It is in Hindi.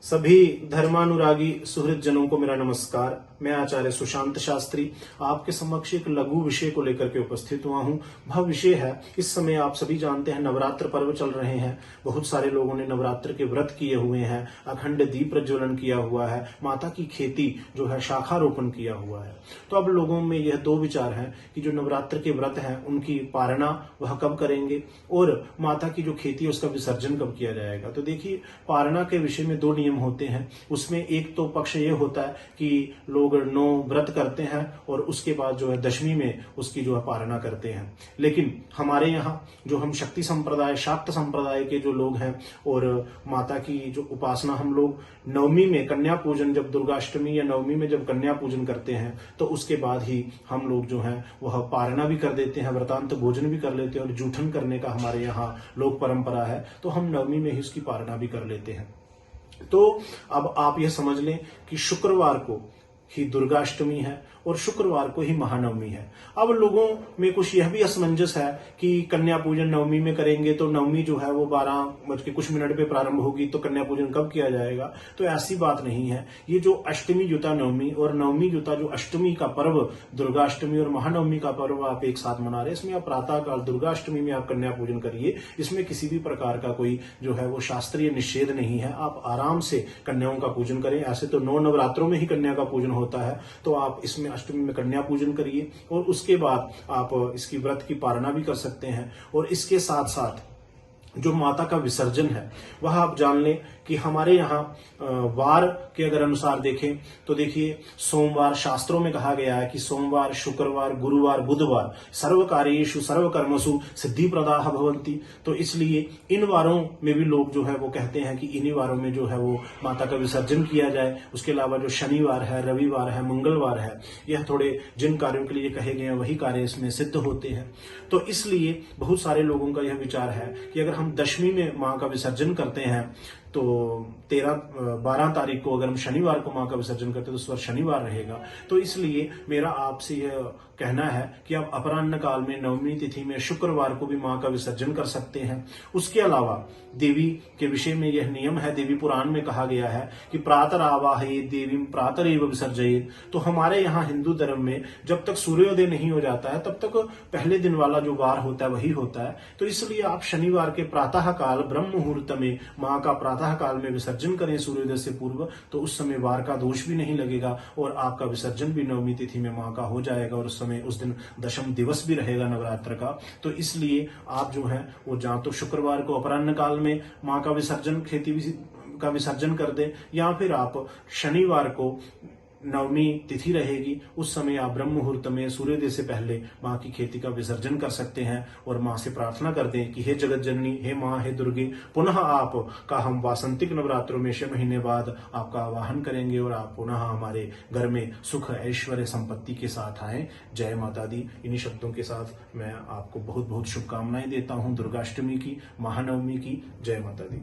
सभी धर्मानुरागी सुहृद जनों को मेरा नमस्कार। मैं आचार्य सुशांत शास्त्री आपके समक्ष एक लघु विषय को लेकर के उपस्थित हुआ हूं। वह विषय है, इस समय आप सभी जानते हैं नवरात्र पर्व चल रहे हैं। बहुत सारे लोगों ने नवरात्र के व्रत किए हुए हैं, अखंड दीप प्रज्वलन किया हुआ है, माता की खेती जो है शाखारोपण किया हुआ है। तो अब लोगों में यह दो विचार हैं कि जो नवरात्र के व्रत हैं उनकी पारणा वह कब करेंगे और माता की जो खेती है उसका विसर्जन कब किया जाएगा। तो देखिए, पारणा के विषय में दो नियम होते हैं। उसमें एक तो पक्ष ये होता है कि लोग 9 व्रत करते हैं और उसके बाद जो है दशमी में उसकी जो है पारणा करते हैं। लेकिन हमारे यहाँ जो हम शक्ति संप्रदाय, शाक्त संप्रदाय के जो लोग हैं और माता की जो उपासना हम लोग नवमी में कन्या पूजन, जब दुर्गाष्टमी या नवमी में जब कन्या पूजन करते हैं तो उसके बाद ही हम लोग जो है वह पारणा भी कर देते हैं, व्रतांत भोजन भी कर लेते हैं और जूठन करने का हमारे यहाँ लोक परंपरा है। तो हम नवमी में ही उसकी पारणा भी कर लेते हैं। तो अब आप यह समझ लें कि शुक्रवार को ही दुर्गाष्टमी है और शुक्रवार को ही महानवमी है। अब लोगों में कुछ यह भी असमंजस है कि कन्या पूजन नवमी में करेंगे तो नवमी जो है वो 12:00 पे प्रारंभ होगी, तो कन्या पूजन कब किया जाएगा। तो ऐसी बात नहीं है। ये जो अष्टमी जुता नवमी और नवमी जुता जो अष्टमी का पर्व, दुर्गाष्टमी और महानवमी का पर्व आप एक साथ मना रहे हैं, इसमें आप प्रातःकाल दुर्गाष्टमी में आप कन्या पूजन करिए। इसमें किसी भी प्रकार का कोई जो है वो शास्त्रीय निषेध नहीं है। आप आराम से कन्याओं का पूजन करें। ऐसे तो 9 नवरात्रों में ही कन्या का पूजन होता है, तो आप इसमें अष्टमी में कन्या पूजन करिए और उसके बाद आप इसकी व्रत की पारणा भी कर सकते हैं। और इसके साथ साथ जो माता का विसर्जन है वह आप जान लें कि हमारे यहाँ वार के अगर अनुसार देखें तो देखिए, सोमवार शास्त्रों में कहा गया है कि सोमवार, शुक्रवार, गुरुवार, बुधवार सर्व कार्येषु सर्व कर्मसु सिद्धि प्रदाः भवन्ति। तो इसलिए इन वारों में भी लोग जो है वो कहते हैं कि इन्हीं वारों में जो है वो माता का विसर्जन किया जाए। उसके अलावा जो शनिवार है, रविवार है, मंगलवार है, यह थोड़े जिन कार्यों के लिए कहे गए हैं वही कार्य इसमें सिद्ध होते हैं। तो इसलिए बहुत सारे लोगों का यह विचार है कि अगर हम दशमी में मां का विसर्जन करते हैं तो 12 तारीख को अगर हम शनिवार को मां का विसर्जन करते हैं तो उस पर शनिवार रहेगा। तो इसलिए मेरा आपसे यह कहना है कि आप अपराह्न काल में नवमी तिथि में शुक्रवार को भी मां का विसर्जन कर सकते हैं। उसके अलावा देवी के विषय में यह नियम है, देवी पुराण में कहा गया है कि प्रातरावाहयेत् देवीं प्रातरेव विसर्जयेत्। तो हमारे यहाँ हिंदू धर्म में जब तक सूर्योदय नहीं हो जाता है तब तक पहले दिन वाला जो वार होता है वही होता है। तो इसलिए आप शनिवार के प्रातः काल ब्रह्म मुहूर्त में मां का प्रातः काल में विसर्जन करें सूर्योदय से पूर्व, तो उस समय वार का दोष भी नहीं लगेगा और आपका विसर्जन भी नवमी तिथि में मां का हो जाएगा और उस दिन दशम दिवस भी रहेगा नवरात्र का। तो इसलिए आप जो है वो जहां तो शुक्रवार को अपराह्न काल में मां का विसर्जन, खेती का विसर्जन कर दे, या फिर आप शनिवार को नवमी तिथि रहेगी उस समय आप ब्रह्म मुहूर्त में सूर्योदय से पहले मां की खेती का विसर्जन कर सकते हैं और मां से प्रार्थना कर दें कि हे जगत जननी, हे मां, हे दुर्गे, पुनः आप का हम वासंतिक नवरात्रों में 6 महीने बाद आपका आवाहन करेंगे और आप पुनः हमारे घर में सुख, ऐश्वर्य, संपत्ति के साथ आए। जय माता दी। इन्हीं शब्दों के साथ मैं आपको बहुत बहुत शुभकामनाएं देता हूं दुर्गाष्टमी की, महानवमी की। जय माता दी।